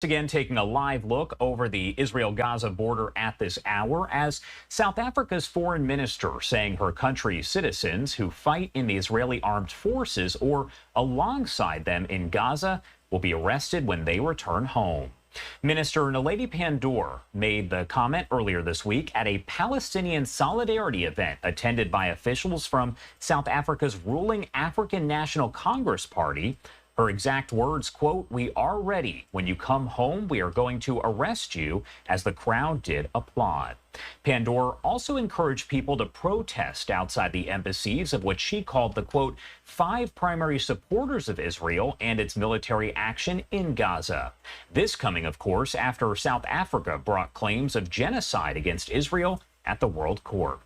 Again, taking a live look over the Israel-Gaza border at this hour as South Africa's foreign minister saying her country's citizens who fight in the Israeli armed forces or alongside them in Gaza will be arrested when they return home. Minister Naledi Pandor made the comment earlier this week at a Palestinian solidarity event attended by officials from South Africa's ruling African National Congress Party. Her exact words, quote, "We are ready. When you come home, we are going to arrest you," as the crowd did applaud. Pandor also encouraged people to protest outside the embassies of what she called the, quote, 5 primary supporters of Israel and its military action in Gaza. This coming, of course, after South Africa brought claims of genocide against Israel at the World Court.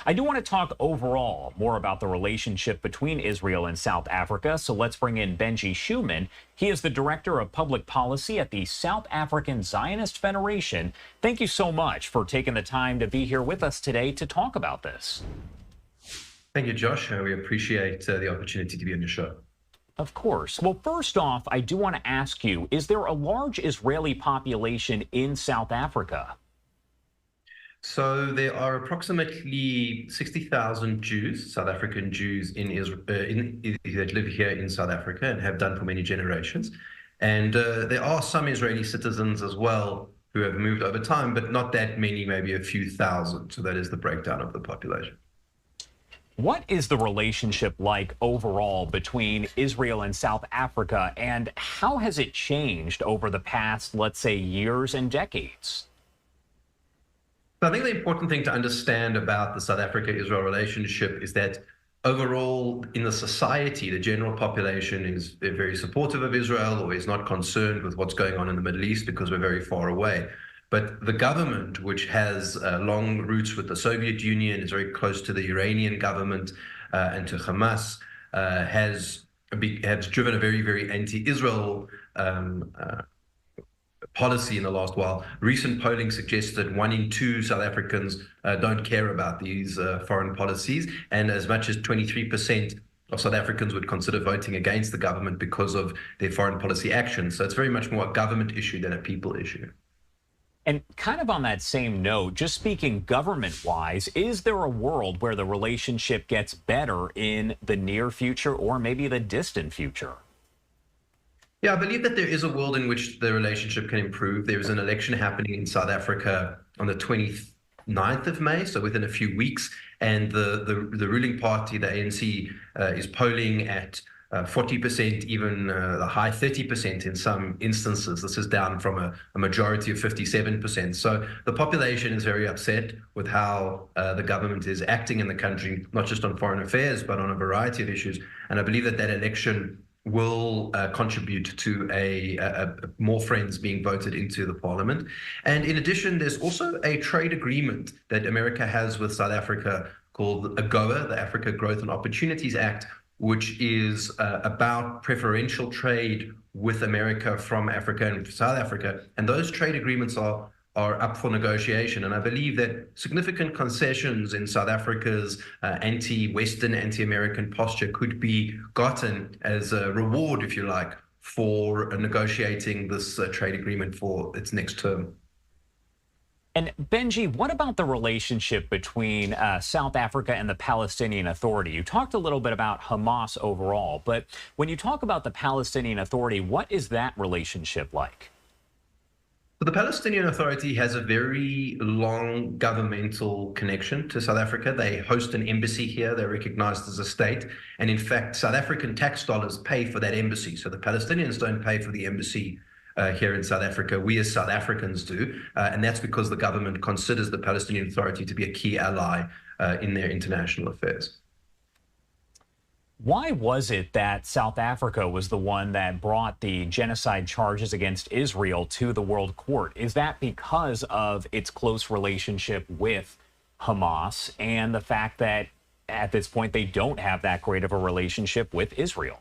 I do want to talk overall more about the relationship between Israel and South Africa, so let's bring in Benji Schumann. He is the Director of Public Policy at the South African Zionist Federation. Thank you so much for taking the time to be here with us today to talk about this. Thank you, Josh. We appreciate the opportunity to be on your show. Of course. Well, first off, I do want to ask you, is there a large Israeli population in South Africa? So there are approximately 60,000 Jews, South African Jews in Israel, that live here in South Africa and have done for many generations. And there are some Israeli citizens as well who have moved over time, but not that many, maybe a few thousand. So that is the breakdown of the population. What is the relationship like overall between Israel and South Africa, and how has it changed over the past, let's say, years and decades? I think the important thing to understand about the South Africa-Israel relationship is that overall in the society, the general population is very supportive of Israel or is not concerned with what's going on in the Middle East because we're very far away. But the government, which has long roots with the Soviet Union, is very close to the Iranian government and to Hamas, has driven a very, very anti-Israel policy in the last while. Recent polling suggests that 1 in 2 South Africans don't care about these foreign policies, and as much as 23% of South Africans would consider voting against the government because of their foreign policy actions. So it's very much more a government issue than a people issue. And kind of on that same note, just speaking government-wise, is there a world where the relationship gets better in the near future or maybe the distant future? Yeah, I believe that there is a world in which the relationship can improve. There is an election happening in South Africa on the 29th of May, so within a few weeks, and the ruling party, the ANC, is polling at 40%, even the high 30% in some instances. This is down from a majority of 57%. So the population is very upset with how the government is acting in the country, not just on foreign affairs, but on a variety of issues. And I believe that that election will contribute to more Friends being voted into the parliament. And in addition, there's also a trade agreement that America has with South Africa called AGOA, the Africa Growth and Opportunities Act, which is about preferential trade with America from Africa and South Africa. And those trade agreements are up for negotiation. And I believe that significant concessions in South Africa's anti-Western, anti-American posture could be gotten as a reward, if you like, for negotiating this trade agreement for its next term. And Benji, what about the relationship between South Africa and the Palestinian Authority? You talked a little bit about Hamas overall, but when you talk about the Palestinian Authority, what is that relationship like? The Palestinian Authority has a very long governmental connection to South Africa. They host an embassy here. They're recognized as a state. And in fact, South African tax dollars pay for that embassy. So the Palestinians don't pay for the embassy here in South Africa. We as South Africans do. And that's because the government considers the Palestinian Authority to be a key ally in their international affairs. Why was it that South Africa was the one that brought the genocide charges against Israel to the World Court? Is that because of its close relationship with Hamas and the fact that at this point they don't have that great of a relationship with Israel?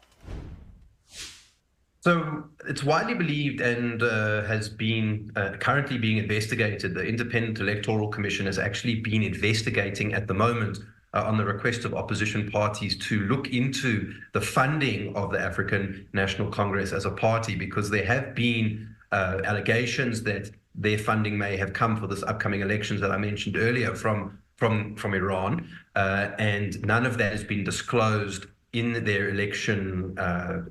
So it's widely believed and has been currently being investigated. The Independent Electoral Commission has actually been investigating at the moment on the request of opposition parties to look into the funding of the African National Congress as a party, because there have been allegations that their funding may have come for this upcoming elections that I mentioned earlier from Iran, and none of that has been disclosed in their election,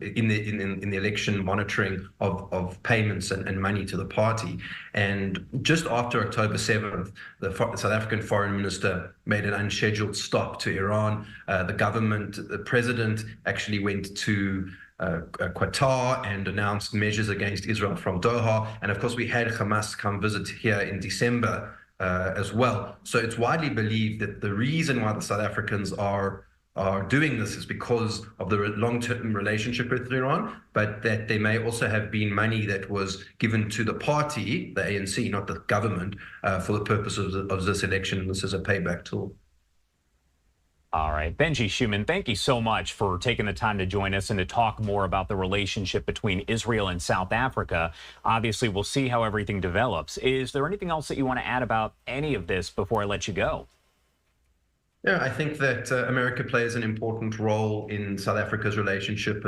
in the election monitoring of payments and money to the party. And just after October 7th, the South African foreign minister made an unscheduled stop to Iran. The president actually went to Qatar and announced measures against Israel from Doha. And of course, we had Hamas come visit here in December as well. So it's widely believed that the reason why the South Africans are doing this is because of the long-term relationship with Iran, but that there may also have been money that was given to the party, the ANC, not the government, for the purpose of this election. This is a payback tool. All right, Benji Schuman, thank you so much for taking the time to join us and to talk more about the relationship between Israel and South Africa. Obviously, we'll see how everything develops. Is there anything else that you want to add about any of this before I let you go? Yeah, I think that America plays an important role in South Africa's relationship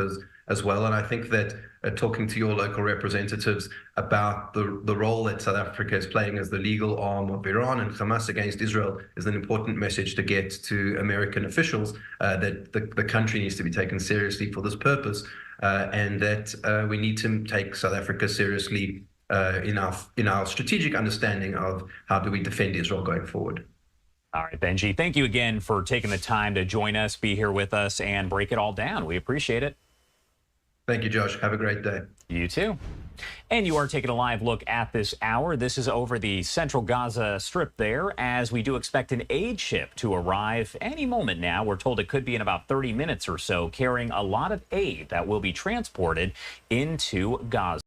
as well. And I think that talking to your local representatives about the role that South Africa is playing as the legal arm of Iran and Hamas against Israel is an important message to get to American officials, that the country needs to be taken seriously for this purpose, and that we need to take South Africa seriously in our strategic understanding of how do we defend Israel going forward. All right, Benji, thank you again for taking the time to join us, be here with us, and break it all down. We appreciate it. Thank you, Josh. Have a great day. You too. And you are taking a live look at this hour. This is over the central Gaza Strip there, as we do expect an aid ship to arrive any moment now. We're told it could be in about 30 minutes or so, carrying a lot of aid that will be transported into Gaza.